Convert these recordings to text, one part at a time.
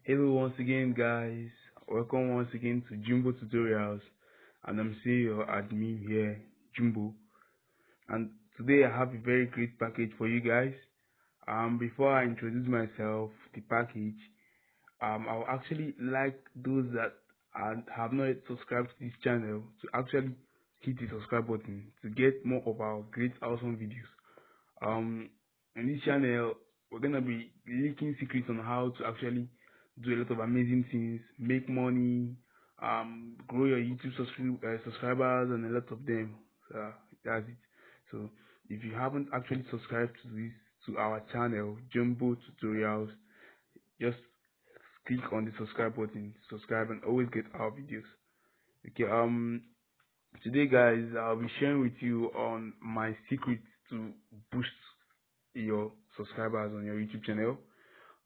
Hello once again guys, welcome once again to Jumbo Tutorials, and I'm still your admin here, Jumbo. And today I have a very great package for you guys. Before I introduce myself, the package, I would actually like those that have not yet subscribed to this channel to actually hit the subscribe button to get more of our great awesome videos. Um, in this channel, we're gonna be leaking secrets on how to actually do a lot of amazing things, make money, grow your YouTube subscribers, and a lot of them. So that's it. So if you haven't actually subscribed to our channel, Jumbo Tutorials, just click on the subscribe button, subscribe, and always get our videos. Okay. Today, guys, I'll be sharing with you on my secret to boost your subscribers on your YouTube channel.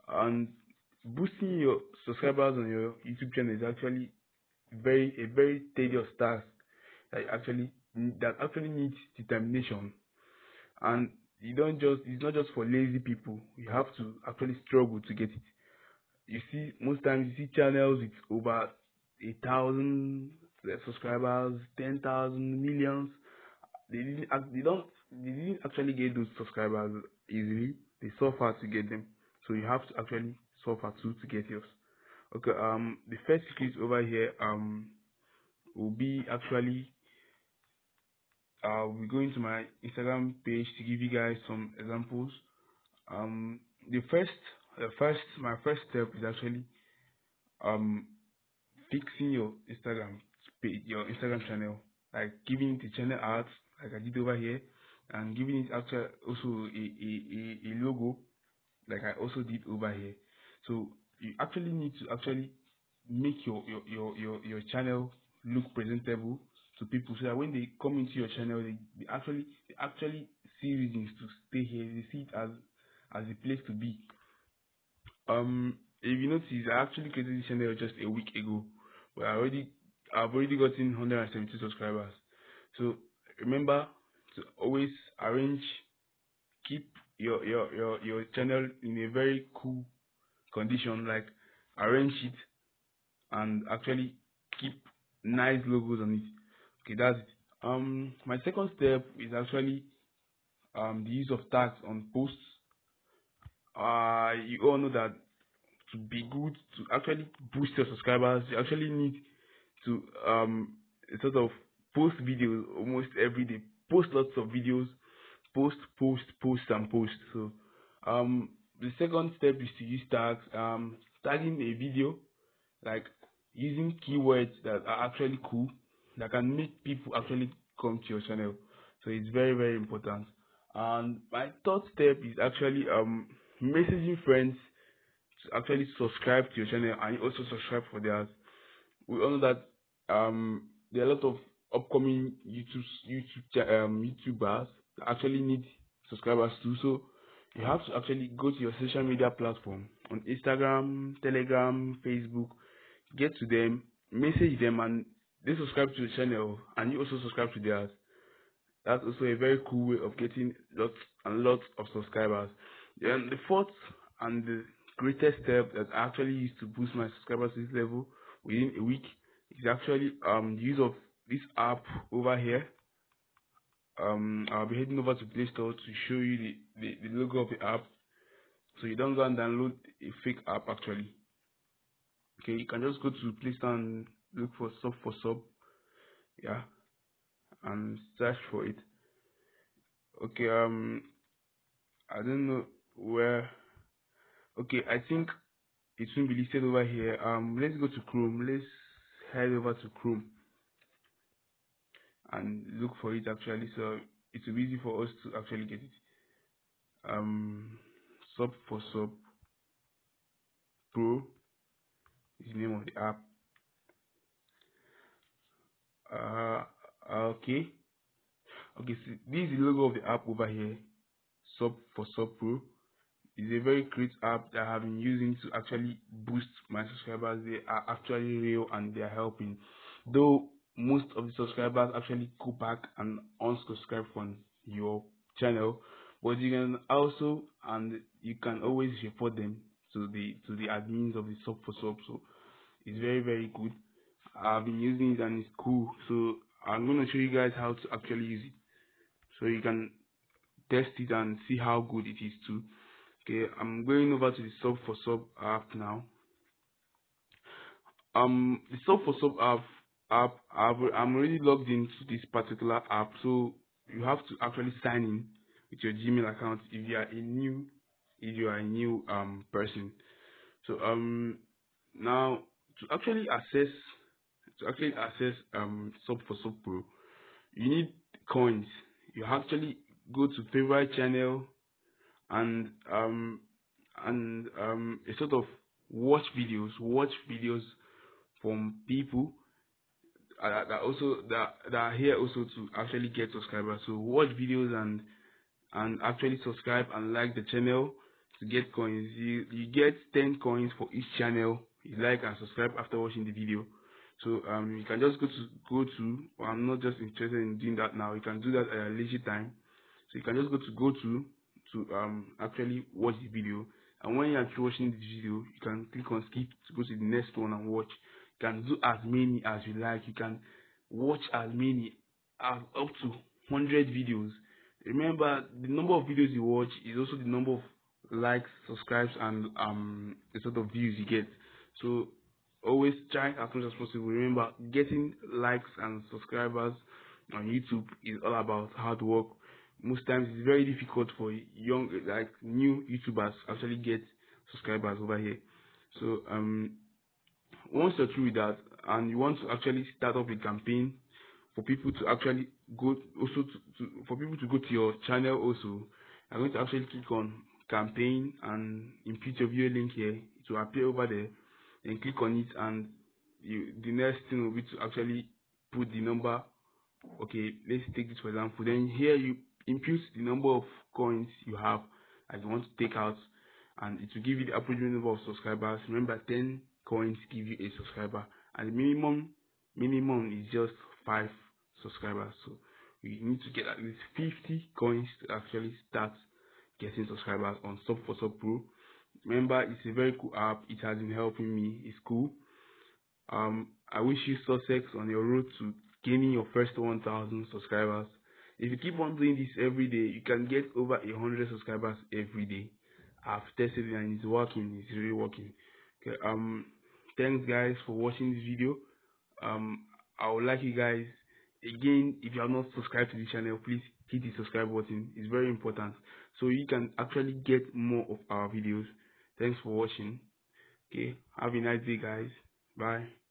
And boosting your subscribers on your YouTube channel is actually a very tedious task that actually needs determination. And it's not just for lazy people. You have to actually struggle to get it. You see, most times you see channels with over 1,000 subscribers, 10,000 millions. They didn't actually get those subscribers easily. They suffer to get them. So you have to actually suffer too to get yours. Okay, the first secret over here will be actually we're going to my Instagram page to give you guys some examples. Um the first my first step is actually um fixing your Instagram channel, like giving the channel art like I did over here, and giving it actually also a logo like I also did over here. So you actually need to actually make your channel look presentable to people, so that when they come into your channel, they actually see reasons to stay here. They see it as a place to be. If you notice, I actually created this channel just a week ago, but I've already gotten 172 subscribers. So remember to always keep your channel in a very cool condition, like arrange it and actually keep nice logos on it. Okay, that's it. My second step is actually the use of tags on posts. You all know that to be good, to actually boost your subscribers, you actually need to sort of post videos almost every day. Post lots of videos. Post and post. So the second step is to use tags. Tagging a video, like using keywords that are actually cool, that can make people actually come to your channel. So it's very very important. And my third step is actually messaging friends to actually subscribe to your channel and also subscribe for theirs. We all know that there are a lot of upcoming YouTubers that actually need subscribers too. So you have to actually go to your social media platform on Instagram, Telegram, Facebook, get to them, message them, and they subscribe to the channel, and you also subscribe to theirs. That's also a very cool way of getting lots and lots of subscribers. Then the fourth and the greatest step that I actually used to boost my subscribers to this level within a week is actually the use of this app over here. I'll be heading over to Play Store to show you the logo of the app, so you don't go and download a fake app actually. Okay, you can just go to Play Store and look for sub, yeah, and search for it. Okay, I don't know where. Okay, I think it will be listed over here. Let's go to Chrome. Let's head over to Chrome and look for it actually. So it will be easy for us to actually get it. Sub for Sub Pro is the name of the app. Uh, okay. Okay, so this is the logo of the app over here. Sub for Sub Pro is a very great app that I have been using to actually boost my subscribers. They are actually real and they are helping. Though most of the subscribers actually go back and unsubscribe from your channel, but you can also, and you can always report them to the admins of the sub for sub. So it's very good. I've been using it and it's cool. So I'm gonna show you guys how to actually use it, so you can test it and see how good it is too. Okay, I'm going over to the sub for sub app now. The sub for sub I'm already logged into this particular app, so you have to actually sign in with your Gmail account if you are a new person. So now to actually access sub for sub pro, you need coins. You actually go to favorite channel and a sort of watch videos from people that are here also to actually get subscribers. So watch videos and actually subscribe and like the channel to get coins. You get 10 coins for each channel you like and subscribe after watching the video. So you can just well, I'm not just interested in doing that now. You can do that at a leisure time. So you can just go to actually watch the video, and when you're actually watching the video, you can click on skip to go to the next one and watch. You can do as many as you like. You can watch as many as up to 100 videos. Remember, the number of videos you watch is also the number of likes, subscribes, and the sort of views you get. So always try as much as possible. Remember, getting likes and subscribers on YouTube is all about hard work. Most times it's very difficult for new YouTubers actually get subscribers over here. So once you're through with that and you want to actually start up a campaign for people to actually go also for people to go to your channel also, I'm going to actually click on campaign and input your video link here. It will appear over there. Then click on it, and the next thing will be to actually put the number. Okay, let's take this for example. Then here you input the number of coins you have that you want to take out, and it will give you the appropriate number of subscribers. Remember, 10 coins give you a subscriber, and the minimum is just 5 subscribers. So you need to get at least 50 coins to actually start getting subscribers on Sub for Sub Pro. Remember, it's a very cool app. It has been helping me. It's cool. I wish you success on your road to gaining your first 1,000 subscribers. If you keep on doing this every day, you can get over 100 subscribers every day. I've tested it and it's working. It's really working. Okay. Thanks guys for watching this video. I would like you guys, again, if you have not subscribed to the channel, please hit the subscribe button. It's very important, so you can actually get more of our videos. Thanks for watching. Okay, have a nice day guys. Bye.